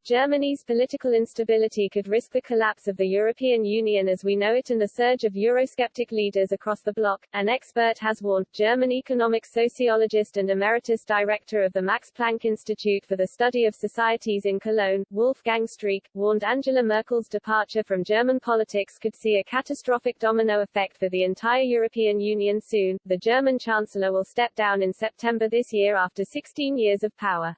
Germany's political instability could risk the collapse of the European Union as we know it and the surge of Eurosceptic leaders across the bloc, an expert has warned. German economic sociologist and emeritus director of the Max Planck Institute for the Study of Societies in Cologne, Wolfgang Streeck, warned Angela Merkel's departure from German politics could see a catastrophic domino effect for the entire European Union soon. The German Chancellor will step down in September this year after 16 years of power.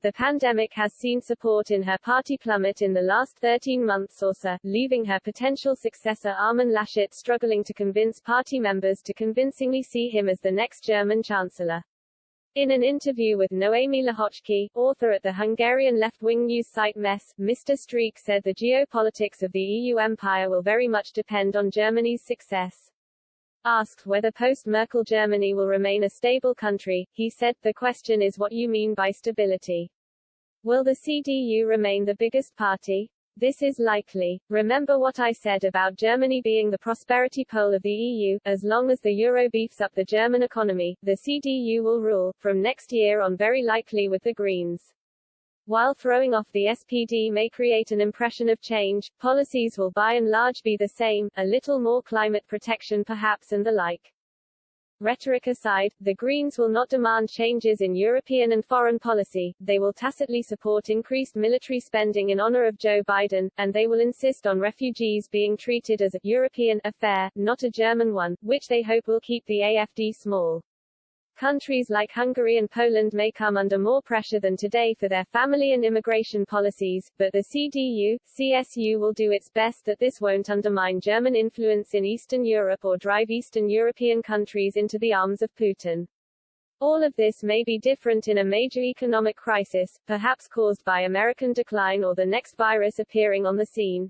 The pandemic has seen support in her party plummet in the last 13 months or so, leaving her potential successor Armin Laschet struggling to convince party members to convincingly see him as the next German chancellor. In an interview with Noemi Lehocki, author at the Hungarian left-wing news site Mess, Mr. Streeck said the geopolitics of the EU empire will very much depend on Germany's success. Asked whether post-Merkel Germany will remain a stable country, he said, "The question is what you mean by stability. Will the CDU remain the biggest party? This is likely. Remember what I said about Germany being the prosperity pole of the EU, as long as the euro beefs up the German economy, the CDU will rule, from next year on very likely with the Greens. While throwing off the SPD may create an impression of change, policies will by and large be the same, a little more climate protection perhaps and the like." Rhetoric aside, the Greens will not demand changes in European and foreign policy, they will tacitly support increased military spending in honor of Joe Biden, and they will insist on refugees being treated as a European affair, not a German one, which they hope will keep the AfD small. Countries like Hungary and Poland may come under more pressure than today for their family and immigration policies, but the CDU-CSU will do its best that this won't undermine German influence in Eastern Europe or drive Eastern European countries into the arms of Putin. All of this may be different in a major economic crisis, perhaps caused by American decline or the next virus appearing on the scene.